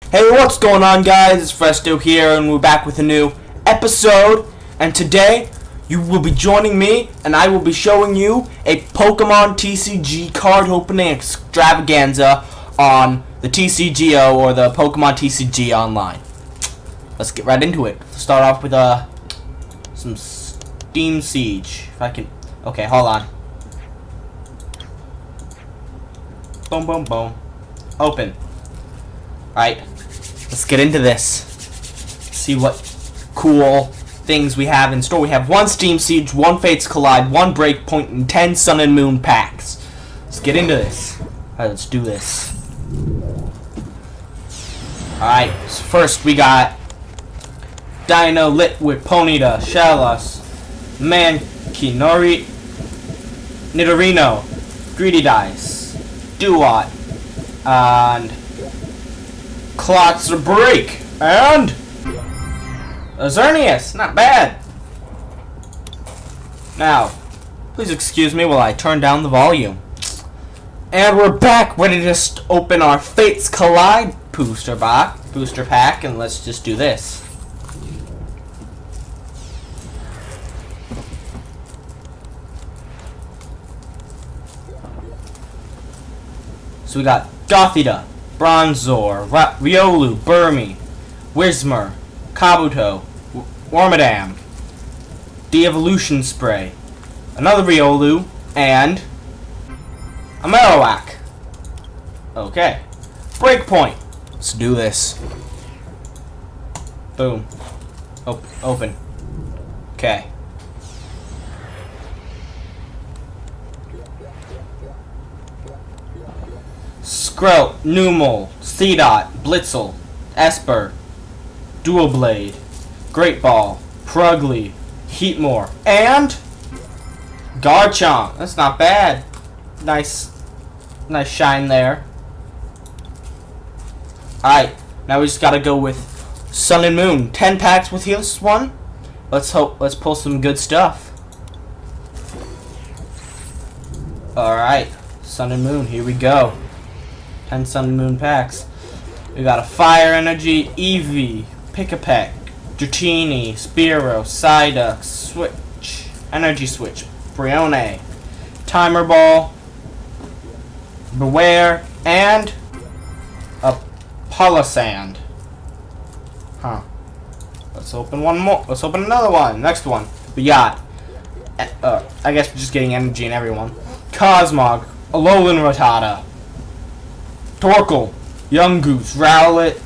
Hey, what's going on, guys? It's Fresto here, and we're back with a new episode. And today, you will be joining me, and I will be showing you a Pokemon TCG card opening extravaganza on the TCGO, or the Pokemon TCG Online. Let's get right into it. Let's start off with some Steam Siege. If I can. Okay, hold on. Boom, boom, boom. Open. Alright, let's get into this. See what cool things we have in store. We have 1 Steam Siege, 1 Fates Collide, 1 Breakpoint, and 10 Sun and Moon packs. Let's get into this. Alright, let's do this. Alright, so first we got Dino Litwick, Ponyta, Shellos, Mankinori, Nidorino, Greedy Dice, Duat, and Clots to Break, and Xerneas. Not bad. Now, please excuse me while I turn down the volume. And we're back, ready to open our Fates Collide booster pack, and let's just do this. So we got Gothita, Bronzor, Riolu, Burmy, Whismur, Kabuto, Wormadam, De-Evolution Spray, another Riolu, and a Marowak. Okay. Breakpoint. Let's do this. Boom. Open. Okay. Skrelt, Numel, Seedot, Blitzel, Esper, Dual Blade, Great Ball, Prugly, Heatmore, and Garchomp. That's not bad. Nice shine there. Alright, now we just gotta go with Sun and Moon. 10 packs with this one. Let's pull some good stuff. Alright, Sun and Moon, here we go. 10 Sun and Moon packs. We got a Fire Energy, Eevee, Pick-a-Peck, Dratini, Spearow, Psyduck, Switch, Energy Switch, Brione, Timer Ball, Beware, and a Palossand. Huh. Let's open one more. Let's open another one. Next one. We got, I guess we're just getting energy in everyone. Cosmog, Alolan Rattata, Torkoal, Young Goose, Rowlet,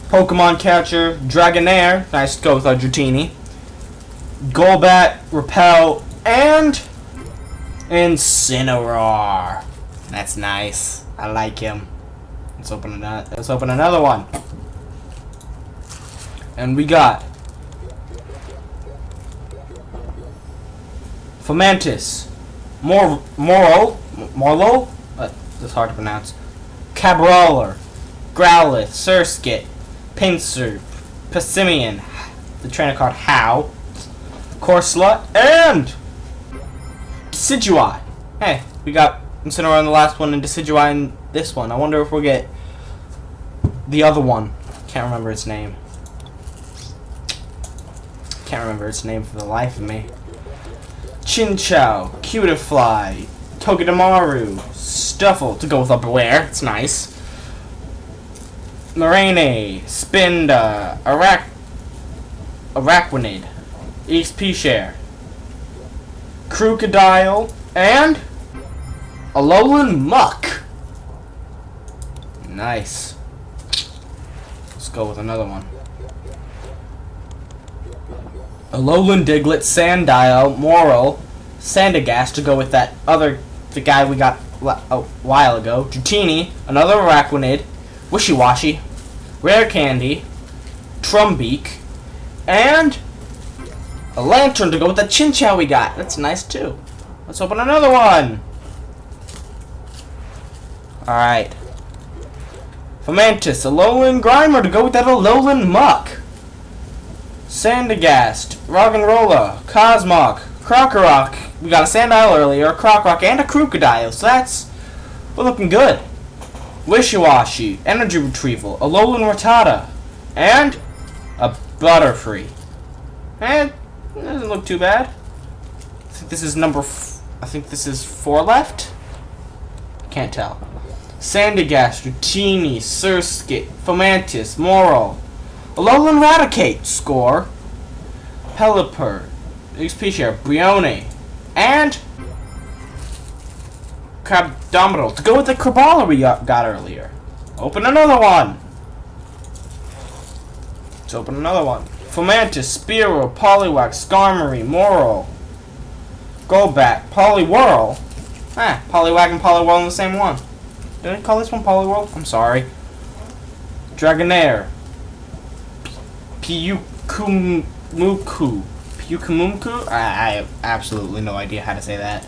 Pokemon Catcher, Dragonair, nice to go with our Dratini, Golbat, Repel, and Incineroar. That's nice. I like him. Let's open another one. And we got Fomantis, Morlo, that's hard to pronounce, Cabrawler, Growlithe, Surskit, Pinsir, Passimian, the trainer card How, Corsola, and Decidueye. Hey, we got Incineroar in the last one and Decidueye in this one. I wonder if we'll get the other one. Can't remember its name. Can't remember its name for the life of me. Chinchou, Cutiefly, Togedemaru, Stuffle to go with a Beware. It's nice. Moraine, Spinda, Araquanid, EXP Share, Crocodile, and Alolan Muck. Nice. Let's go with another one. Alolan Diglett, Sandile, Moral, Sandagast to go with the guy we got a while ago. Dratini, another Araquanid, Wishy-Washy, Rare Candy, Trumbeak, and a Lantern to go with the Chinchou we got. That's nice too. Let's open another one. Alright. Fomantis, Alolan Grimer to go with that Alolan Muck. Sandagast, Roggenrola, Cosmog, Krokorok. We got a Sandile earlier, a Krokorok, and a Crocodile. So we're looking good. Wishy-washy, energy retrieval, Alolan Rattata, and a Butterfree. And it doesn't look too bad. I think this is I think this is 4 left. Can't tell. Sandygast, Dratini, Surskit, Fomantis, Moro, Alolan Raticate, score, Pelipper, XP share, Brione, and Crabdominal to go with the Crabala we got earlier. Open another one. Let's open another one. Fomantis, Spearow, Poliwag, Skarmory, Moro, Golbat, Poliwhirl. Poliwag and Poliwhirl in the same one. Did I call this one Poliwhirl? I'm sorry. Dragonair, Pyukumuku. Pyukumuku? I have absolutely no idea how to say that.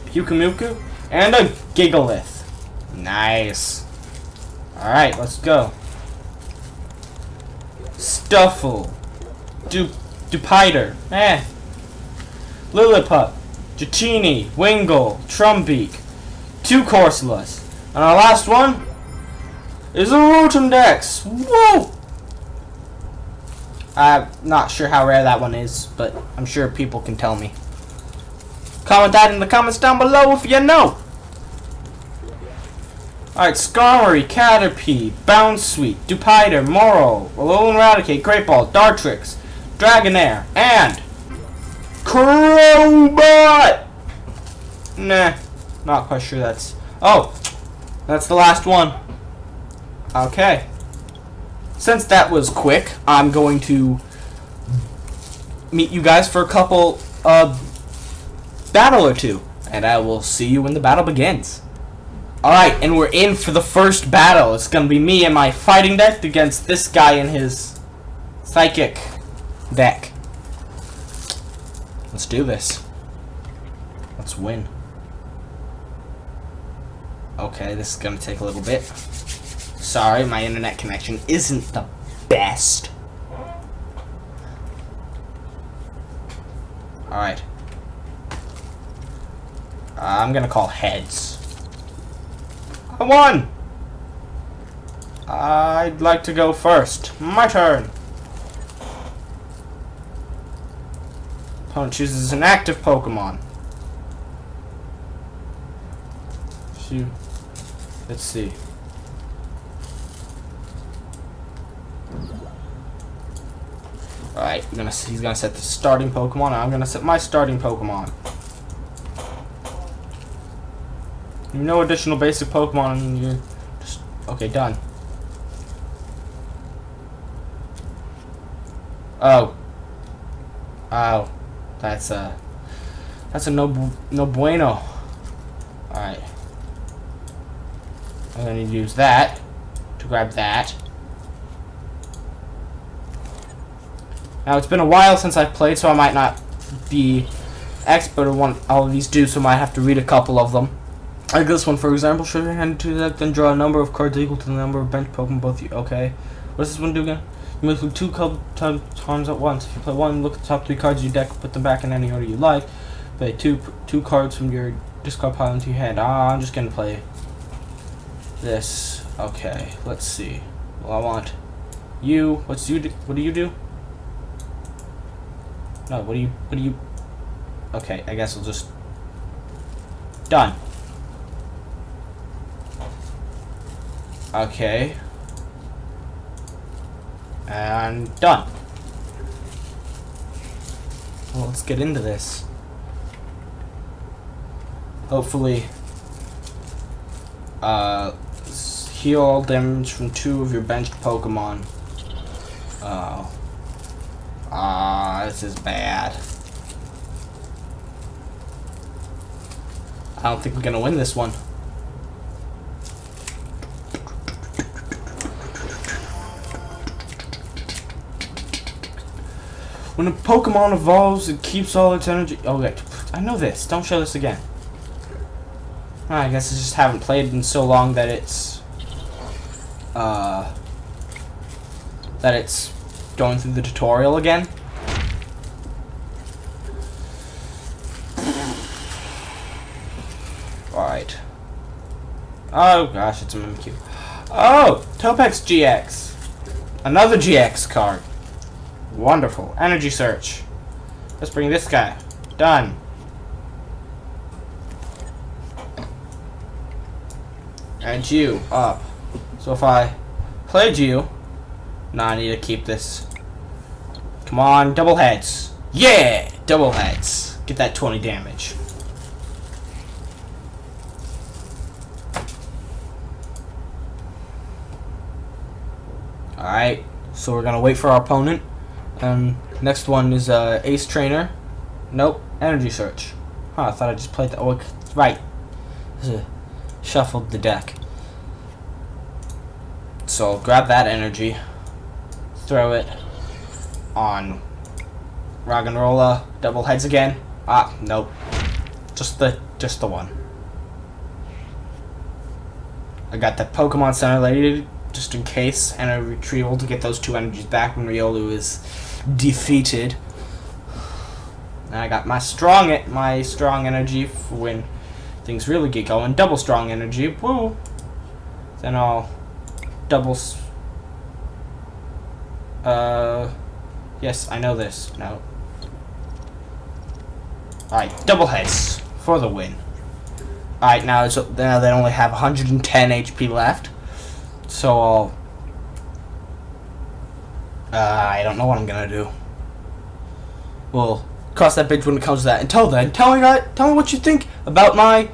Pyukumuku? And a Gigalith. Nice. Alright, let's go. Stuffle. Dupiter. Lillipup. Dratini. Wingull. Trumbeak. 2 Corsolas. And our last one is a Rotom-Dex. Whoa! I'm not sure how rare that one is, but I'm sure people can tell me. Comment that in the comments down below if you know. Alright, Skarmory, Caterpie, Bounsweet, Dupiter, Moro, Alolan Raticate, Great Ball, Dartrix, Dragonair, and Crobat! Nah, not quite sure that's... Oh, that's the last one. Okay. Since that was quick, I'm going to meet you guys for a couple battle or two, and I will see you when the battle begins. Alright, and we're in for the first battle. It's gonna be me and my fighting deck against this guy and his psychic deck. Let's do this. Let's win. Okay, this is gonna take a little bit. Sorry, my internet connection isn't the best. Alright. I'm gonna call heads. I won! I'd like to go first. My turn. Opponent chooses an active Pokemon. Let's see. Alright, he's gonna set the starting Pokemon, and I'm gonna set my starting Pokemon. No additional basic Pokemon, and you're just okay. Done. Oh, that's a no bueno. All right, I'm gonna need to use that to grab that. Now it's been a while since I've played, so I might not be expert at what all of these do, so I might have to read a couple of them. Like this one, for example, show your hand to the deck, then draw a number of cards equal to the number of bench Pokemon both you. Okay. What does this one do again? You may play 2 times at once. If you play 1, look at the top 3 cards of your deck, put them back in any order you like. Play two cards from your discard pile into your hand. I'm just gonna play this. Okay, let's see. Well, I want you. What do you do? No, what do you? Okay, I guess I'll just done. Okay. And done. Well, let's get into this. Hopefully, heal all damage from 2 of your benched Pokemon. Oh. This is bad. I don't think we're gonna win this one. When a Pokemon evolves, it keeps all its energy. Oh, wait. I know this. Don't show this again. I guess I just haven't played in so long that it's going through the tutorial again. Alright. Oh gosh, it's a Mimikyu. Oh, Topex GX. Another GX card. Wonderful. Energy search. Let's bring this guy. Done. And you up. So if I played you, now I need to keep this. Come on, double heads. Yeah, double heads. Get that 20 damage. Alright, so we're gonna wait for our opponent. Next one is Ace Trainer. Nope, Energy Search. Huh, I thought I just played the. Oh, right. Shuffled the deck. So grab that energy, throw it on Roggenrola. Double heads again. Ah, nope. Just the one. I got that Pokemon Center lady just in case, and a retrieval to get those 2 energies back when Riolu is defeated. And I got my strong energy for when things really get going. Double strong energy. Woo. Then I'll yes, I know this. No. Alright, double heads for the win. Alright, now they only have 110 HP left. So I don't know what I'm gonna do. We'll cross that bridge when it comes to that. Until then, tell me what you think about my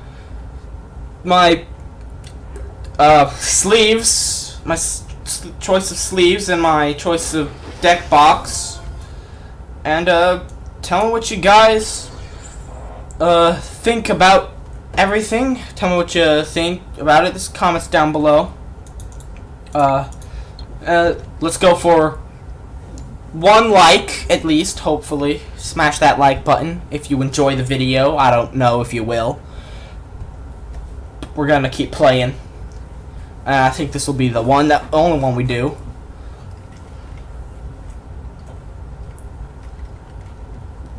sleeves, my choice of sleeves, and my choice of deck box. And tell me what you guys think about everything. Tell me what you think about it. There's comments down below. Let's go for 1 like at least, hopefully. Smash that like button if you enjoy the video. I don't know if you will. We're gonna keep playing. And I think this will be the only one we do.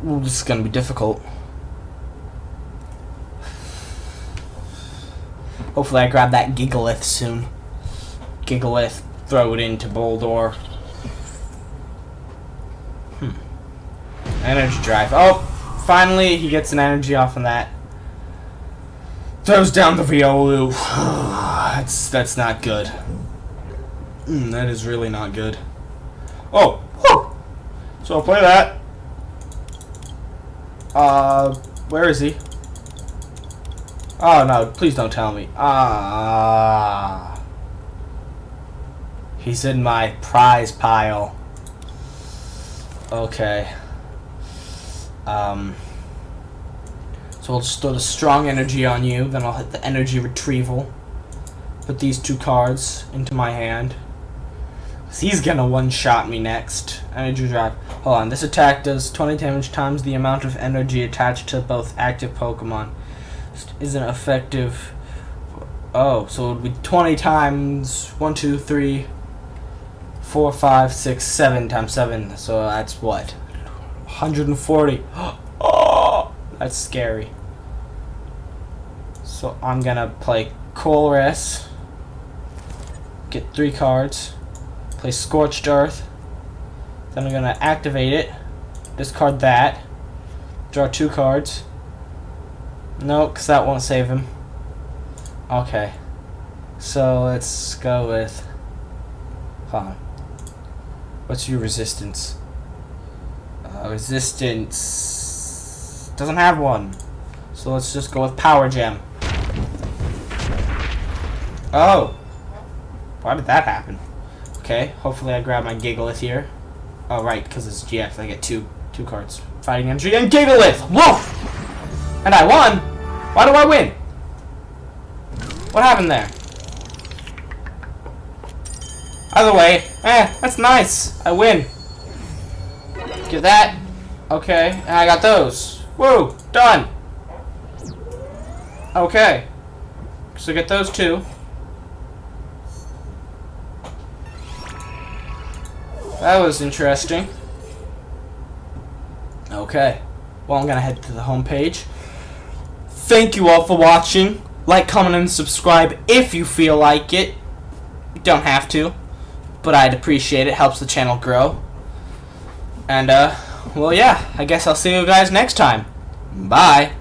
Ooh, this is gonna be difficult. Hopefully I grab that Gigalith soon. Gigalith, throw it into Boldor. Energy drive. Oh, finally he gets an energy off on that. Throws down the Riolu. That's not good. That is really not good. Oh, whew. So I'll play that. Where is he? Oh no, please don't tell me. He's in my prize pile. Okay. So we'll just throw the strong energy on you, then I'll hit the energy retrieval. Put these 2 cards into my hand. He's gonna one-shot me next. Energy drive. Hold on, this attack does 20 damage times the amount of energy attached to both active Pokemon. Isn't effective. Oh, so it would be 20 times 1, 2, 3, 4, 5, 6, 7 times 7. So that's what? 140. Oh, that's scary. So I'm gonna play Colress. Get 3 cards. Play Scorched Earth. Then I'm gonna activate it. Discard that. Draw 2 cards. No, because that won't save him. Okay. So let's go with. Hold on. What's your resistance? Resistance doesn't have one. So let's just go with Power Gem. Oh. Why did that happen? Okay, hopefully I grab my Gigalith here. Oh, right, because it's GX. I get two cards. Fighting Energy and Gigalith! Whoa! And I won! Why do I win? What happened there? Either way, that's nice. I win. Get that. Okay, and I got those. Woo! Done! Okay. So get those 2. That was interesting. Okay. Well, I'm gonna head to the home page. Thank you all for watching. Like, comment, and subscribe if you feel like it. You don't have to, but I'd appreciate it. Helps the channel grow. And, well, yeah, I guess I'll see you guys next time. Bye.